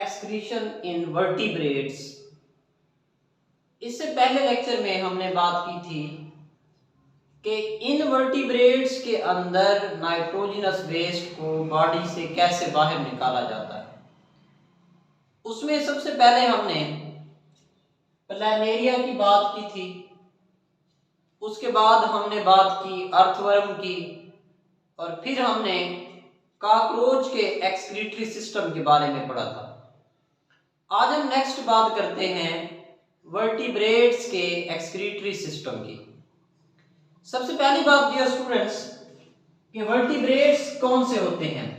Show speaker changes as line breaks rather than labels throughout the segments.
Excretion इन vertebrates. इससे पहले lecture में हमने बात की थी कि इन वर्टिब्रेट्स के अंदर नाइट्रोजनस वेस्ट को बॉडी से कैसे बाहर निकाला जाता है। उसमें सबसे पहले हमने प्लैनेरिया की बात की थी, उसके बाद हमने बात की अर्थवर्म की, और फिर हमने कॉकरोच के एक्सक्रीटरी सिस्टम के बारे में पढ़ा था। आज हम नेक्स्ट बात करते हैं वर्टिब्रेट्स के एक्सक्रीटरी सिस्टम की। सबसे पहली बात डियर स्टूडेंट्स कि वर्टिब्रेट्स कौन से होते हैं।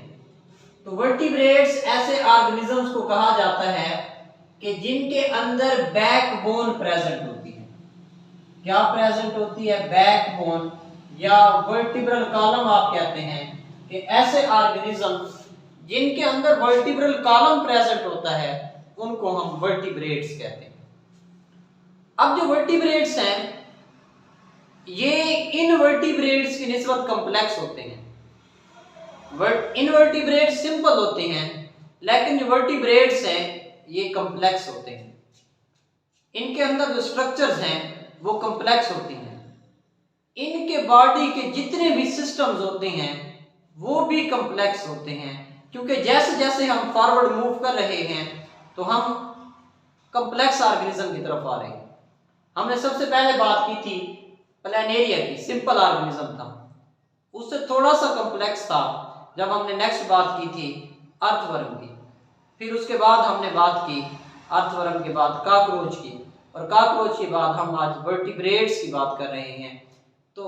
तो वर्टिब्रेट्स ऐसे ऑर्गेनिजम्स को कहा जाता है कि जिनके अंदर बैकबोन प्रेजेंट होती है। क्या प्रेजेंट होती है? बैकबोन या वर्टिब्रल कॉलम आप कहते हैं कि ऐसे ऑर्गेनिजम्स जिनके अंदर वर्टिब्रल कॉलम प्रेजेंट होता है उनको हम वर्टिब्रेट्स कहते हैं। अब जो वर्टिब्रेट्स हैं ये इनवर्टिब्रेट्स की निस्बत कॉम्प्लेक्स होते हैं। इनवर्टिब्रेट्स सिंपल होते हैं लेकिन जो वर्टिब्रेट्स हैं ये कॉम्प्लेक्स होते हैं। इनके अंदर जो स्ट्रक्चर्स हैं वो कॉम्प्लेक्स होती हैं। इनके बॉडी के जितने भी सिस्टम्स होते हैं वो भी कॉम्प्लेक्स होते हैं, क्योंकि जैसे जैसे हम फॉरवर्ड मूव कर रहे हैं तो हम कॉम्प्लेक्स ऑर्गेनिज्म की तरफ आ रहे हैं। हमने सबसे पहले बात की थी प्लैनेरिया की, सिंपल ऑर्गेनिज्म था, उससे थोड़ा सा कॉम्प्लेक्स था जब हमने नेक्स्ट बात की थी अर्थवर्म की। फिर उसके बाद हमने बात की अर्थवर्म के बाद कॉकरोच की, और कॉकरोच के बाद हम आज वर्टिब्रेट्स की बात कर रहे हैं। तो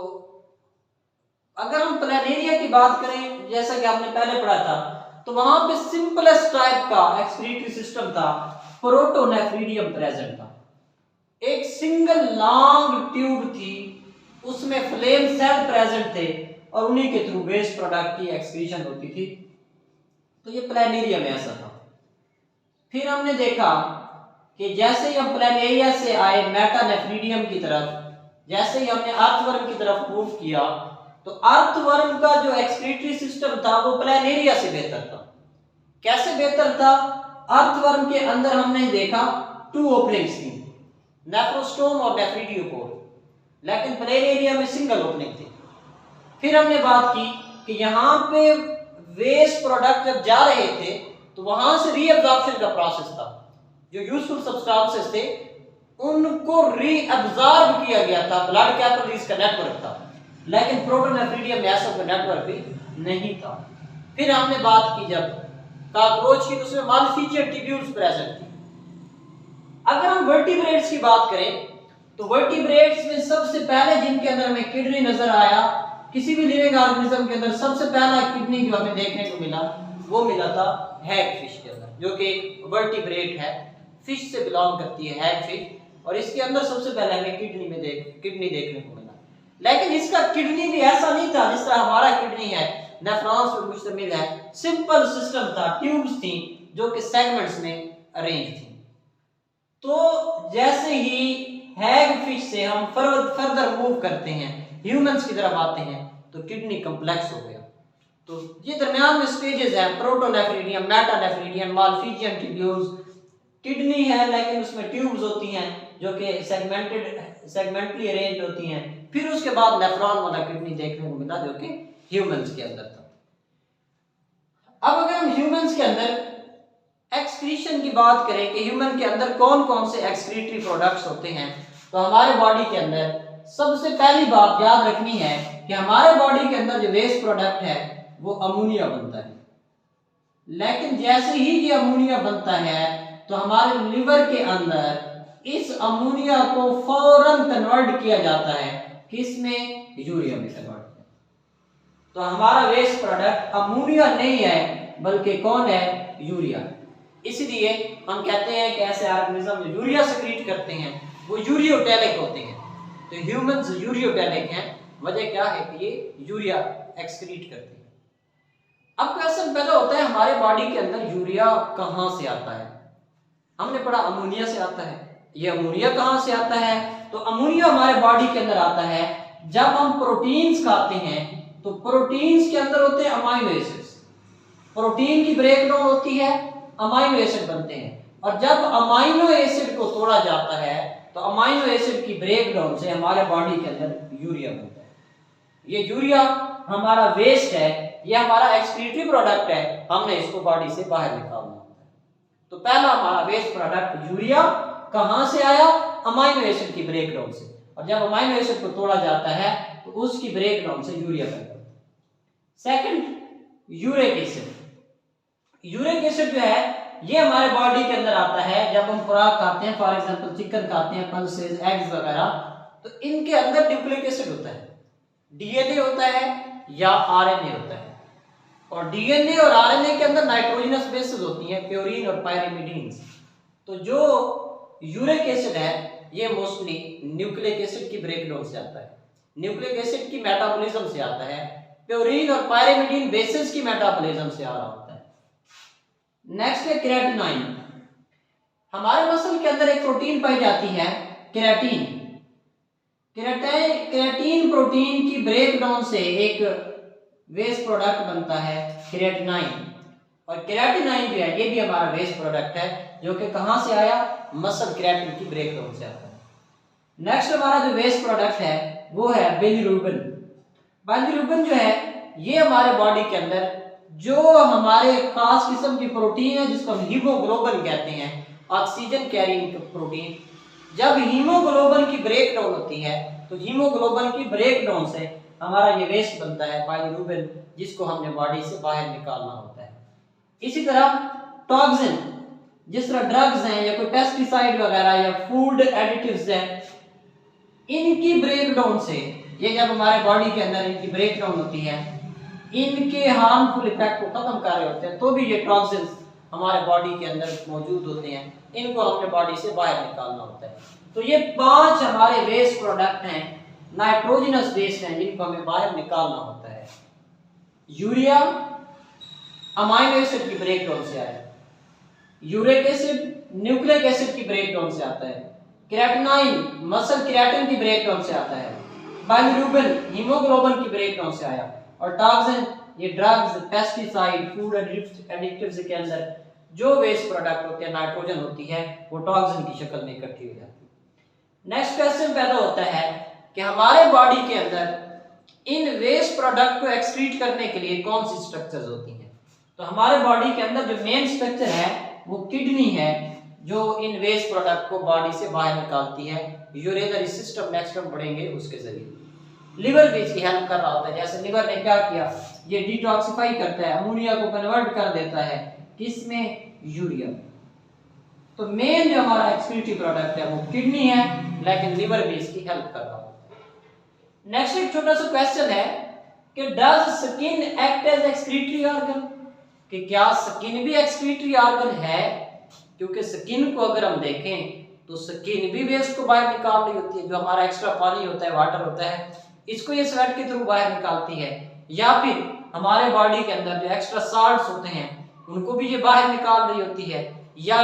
अगर हम प्लैनेरिया की बात करें, जैसा कि आपने पहले पढ़ा था, तो वहां पे सिंपलेस्ट टाइप का एक्सक्रीटरी सिस्टम था, प्रोटोनेफ्रीडियम प्रेजेंट था। एक सिंगल लॉन्ग ट्यूब थी, उसमें फ्लेम सेल प्रेजेंट थे और उन्हीं के थ्रू वेस्ट प्रोडक्ट की एक्सक्रीशन होती थी। तो ये प्लैनेरिया में ऐसा था। फिर हमने देखा कि जैसे ही हम प्लैनेरिया से आए मेटानेफ्रीडियम की तरफ, जैसे ही हमने अर्थवर्म की तरफ मूव किया तो अर्थवर्म का जो एक्सक्रीटरी सिस्टम था वो प्लैनेरिया से बेहतर था। कैसे बेहतर था? अर्थवर्म के अंदर हमने देखा 2 ओपनिंग्स थी, नेफ्रोस्टोम और नेफ्रिडियोकोर, लेकिन प्लैनेरिया में सिंगल ओपनिंग थी। फिर हमने बात की कि यहाँ पे वेस्ट प्रोडक्ट जब जा रहे थे तो वहां से रीअब्जॉर्प्शन का प्रोसेस था। जो यूजफुल सब्सटेंसेस थे उनको रीअब्जॉर्ब किया गया था, ब्लड कैपिलरीज का नेटवर्क था, लेकिन प्रोटोनेफ्रीडियम में ऐसा कोई नेटवर्क भी नहीं था। फिर हमने बात की जब कॉकरोच की, तो उसमें मालिफिजियन ट्यूब्यूल्स प्रेजेंट थी। अगर हम वर्टिब्रेट्स की बात करें तो वर्टिब्रेट्स में सबसे पहले जिनके अंदर हमें किडनी नजर आया, किसी भी लिविंग ऑर्गेनिज्म के अंदर सबसे पहला किडनी जो हमें देखने को मिला वो मिला था हैगफिश के अंदर, जो कि एक वर्टिब्रेट है, फिश से बिलोंग करती है हैगफिश, और इसके अंदर सबसे पहले हमें किडनी देखने को मिला। लेकिन इसका किडनी भी ऐसा नहीं था जिस तरह हमारा किडनी है, नेफ्रॉन्स पर मुश्तमिल है। सिंपल सिस्टम था, ट्यूब्स थी जो कि सेगमेंट्स में अरेंज थी। तो जैसे ही हैगफिश से हम फर्दर मूव करते हैं, ह्यूमंस की तरफ आते हैं, तो किडनी कॉम्प्लेक्स हो गया। तो ये दरमियान में स्टेजेस हैं, प्रोटोनेफ्रीडियम, मेटानेफ्रीडियम, मालिफिजियन ट्यूब्यूल्स। किडनी है लेकिन उसमें ट्यूब्स होती हैं जो कि सेगमेंटली अरेंज होती हैं। फिर उसके बाद नेफ्रॉन वाला किडनी देखने को मिला जो कि ह्यूमंस के अंदर था। अब अगर हम ह्यूमंस के अंदर एक्सक्रीशन की बात करें कि ह्यूमन के अंदर कौन कौन से एक्सक्रीटरी प्रोडक्ट्स होते हैं, तो हमारे बॉडी के अंदर सबसे पहली बात याद रखनी है कि हमारे बॉडी के अंदर जो वेस्ट प्रोडक्ट है वो अमोनिया बनता है। लेकिन जैसे ही ये अमोनिया बनता है तो हमारे लिवर के अंदर इस अमोनिया को फौरन कन्वर्ट किया जाता है, किसमें? यूरिया में कन्वर्ट। तो हमारा वेस्ट प्रोडक्ट अमोनिया नहीं है बल्कि कौन है? यूरिया। इसलिए हम कहते हैं कि ऐसे ऑर्गेनिज्म जो यूरिया सेक्रीट करते हैं वो यूरियोटेलिक होते हैं। तो ह्यूमंस यूरियोटेलिक हैं। वजह क्या है कि ये यूरिया एक्सक्रीट करते हैं। अब क्वेश्चन पैदा होता है हमारे बॉडी के अंदर यूरिया कहां से आता है? हमने पढ़ा अमोनिया से आता है। ये अमोनिया कहां से आता है? तो अमोनिया हमारे बॉडी के अंदर आता है जब हम प्रोटीन्स खाते हैं। तो प्रोटीन्स के अंदर होते हैं अमाइनो एसिड्स। प्रोटीन की ब्रेकडाउन होती है, अमाइनो एसिड बनते हैं। और जब अमाइनो एसिड को तोड़ा जाता है तो अमाइनो एसिड की ब्रेकडाउन से हमारे बॉडी के अंदर यूरिया बनता है। ये यूरिया हमारा वेस्ट है, ये हमारा एक्सक्रीटरी प्रोडक्ट है, हमने इसको बॉडी से बाहर निकालना होता है। तो पहला हमारा वेस्ट प्रोडक्ट यूरिया कहां से आया? अमाइनो एसिड की ब्रेकडाउन से। और जब अमाइनो एसिड को तोड़ा जाता है तो उसकी ब्रेकडाउन से यूरिया पैदा होता है। Second, uric acid. Uric acid जो है ये हमारे बॉडी के अंदर आता है जब हम खुराक खाते हैं, फॉर एग्जांपल चिकन खाते हैं, पल्सेस, एग्स वगैरह, तो इनके अंदर न्यूक्लिक एसिड होता है, डीएनए होता है या आरएनए होता है। और डीएनए और आरएनए के अंदर नाइट्रोजनस बेसेस होती हैं, प्योरीन और पायरिमिडीन्स। तो जो यूरिक एसिड है ये मोस्टली न्यूक्लिक एसिड की ब्रेकडाउन से आता है, न्यूक्लिक एसिड की मेटाबॉलिज्म से आता है, प्योरीन और पायरिमिडीन बेसेस की मेटाबॉलिज्म से आ रहा होता है। नेक्स्ट है केराटिनाइन। हमारे मसल के अंदर एक प्रोटीन पाई जाती है केराटिन। केराटिन प्रोटीन की ब्रेकडाउन से एक वेस्ट प्रोडक्ट बनता है केराटिनाइन। और केराटिनाइन जो है ये भी हमारा वेस्ट प्रोडक्ट है जो कि कहां से आया? मसल केराटिन की ब्रेकडाउन से आता है। नेक्स्ट हमारा जो वेस्ट प्रोडक्ट है वो है बिलिरुबिन। बिलिरुबिन जो है ये हमारे बॉडी के अंदर जो हमारे खास किस्म की प्रोटीन है जिसको हम हीमोग्लोबिन कहते हैं, ऑक्सीजन कैरिंग प्रोटीन, जब हीमोग्लोबिन की ब्रेकडाउन होती है तो हीमोग्लोबिन की ब्रेकडाउन से हमारा ये वेस्ट बनता है बिलिरुबिन, जिसको हमने बॉडी से बाहर निकालना होता है। इसी तरह टॉक्सिन, जिस तरह ड्रग्स हैं या कोई पेस्टिसाइड वगैरह या फूड एडिटिव्स हैं, इनकी ब्रेकडाउन से, ये जब हमारे बॉडी के अंदर इनकी ब्रेकडाउन होती है, इनके हार्मफुल इफेक्ट को खत्म कर रहे होते हैं, तो भी ये टॉक्सिन्स हमारे बॉडी के अंदर मौजूद होते हैं, इनको अपने बॉडी से बाहर निकालना होता है। तो ये 5 हमारे वेस्ट प्रोडक्ट हैं, नाइट्रोजनस वेस्ट हैं, जिनको हमें बाहर निकालना होता है। यूरिया अमाइनो एसिड की ब्रेकडाउन से आया, यूरिक एसिड न्यूक्लिक एसिड की ब्रेकडाउन से आता है, केराटिनाइन मसल केराटिन की ब्रेकडाउन से आता है, बिलिरुबिन हीमोग्लोबिन की ब्रेकडाउन से आया, और टॉक्सिन ये ड्रग्स, पेस्टिसाइड, फूड एडिटिव्स के अंदर जो वेस्ट प्रोडक्ट होते हैं, नाइट्रोजन होती है, वो टॉक्सिन की शक्ल में इकट्ठी हो जाती है। नेक्स्ट क्वेश्चन पैदा होता है कि हमारे बॉडी के अंदर इन वेस्ट प्रोडक्ट को एक्सक्रीट करने के लिए कौन सी स्ट्रक्चर्स होती हैं? तो हमारे बॉडी के अंदर जो मेन स्ट्रक्चर है वो किडनी है, जो इन वेस्ट प्रोडक्ट को बॉडी से बाहर निकालती है यूरिनरी सिस्टम, नेक्स्ट हम पढ़ेंगे उसके जरिए। लिवर भी इसकी हेल्प कर रहा होता है, जैसे लिवर ने क्या किया, ये डिटॉक्सिफाई करता है, अमोनिया को कन्वर्ट कर देता है किसमें? यूरिया। तो मेन जो हमारा एक्सक्रीटरी प्रोडक्ट है वो किडनी है, लेकिन लिवर भी इसकी हेल्प कर रहा होता है। नेक्स्ट एक छोटा सा क्वेश्चन है कि does skin act as excretory organ, कि क्या स्किन भी एक्सक्रीटरी ऑर्गन है? क्योंकि स्किन को अगर हम देखें तो स्किन भी वेस्ट को बाहर निकाल रही होती है, जो हमारा एक्स्ट्रा पानी होता है, वाटर होता है, इसको ये स्वेट के थ्रू बाहर निकालती है, या फिर हमारे बॉडी के अंदर जो एक्स्ट्रा साल्ट्स होते हैं उनको भी ये बाहर निकाल रही होती है, या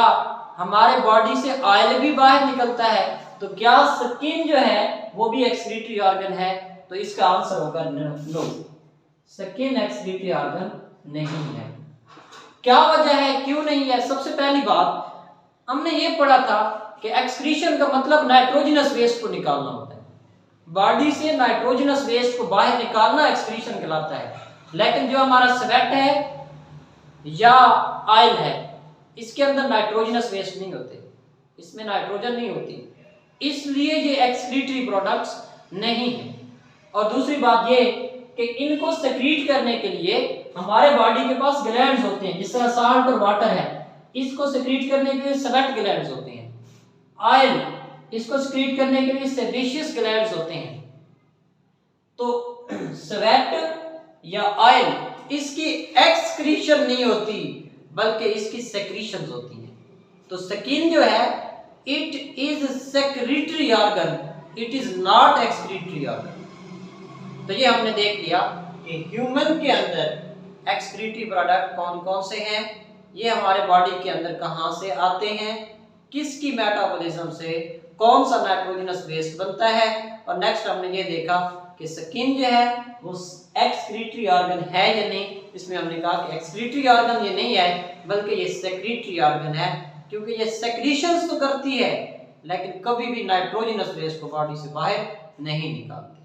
हमारे बॉडी से ऑयल भी बाहर निकलता है। तो क्या स्किन जो है वो भी एक्सक्रीटरी ऑर्गन है? तो इसका आंसर होगा नो, स्किन एक्सक्रीटरी ऑर्गन नहीं है। क्या वजह है, क्यों नहीं है? सबसे पहली बात हमने ये पढ़ा था कि एक्सक्रीशन का मतलब नाइट्रोजनस वेस्ट को निकालना होता है, बॉडी से नाइट्रोजनस वेस्ट को बाहर निकालना एक्सक्रीशन कहलाता है। लेकिन जो हमारा स्वेट है या ऑयल है, इसके अंदर नाइट्रोजनस वेस्ट नहीं होते, इसमें नाइट्रोजन नहीं होती, इसलिए ये एक्सक्रीटरी प्रोडक्ट्स नहीं है। और दूसरी बात ये कि इनको सेक्रीट करने के लिए हमारे बॉडी के पास ग्लैंड्स होते हैं, जिस तरह साल्ट और वाटर है, इसको सेक्रीट करने के लिए स्वेट ग्लैंड्स होते हैं, ऑयल इसको सेक्रीट करने के लिए सेबेशियस ग्लैंड्स होते हैं। तो स्वेट या ऑयल इसकी एक्सक्रीशन नहीं होती, बल्कि इसकी सेक्रीशंस होती हैं। तो स्किन जो है it is secretory organ, it is not excretory organ. तो ये हमने देख लिया कि ह्यूमन के अंदर एक्सक्रीटरी प्रोडक्ट कौन कौन से हैं, ये हमारे बॉडी के अंदर कहां से आते हैं, किसकी मेटाबॉलिज्म से कौन सा नाइट्रोजनस वेस्ट बनता है। और नेक्स्ट हमने ये देखा कि स्किन जो है वो एक्सक्रीटरी ऑर्गन है या नहीं, इसमें हमने कहा कि एक्सक्रीटरी ऑर्गन ये नहीं है बल्कि ये सेक्रेटरी ऑर्गन है, क्योंकि ये सेक्रीशंस तो करती है लेकिन कभी भी नाइट्रोजनस वेस्ट को बॉडी से बाहर नहीं निकालती।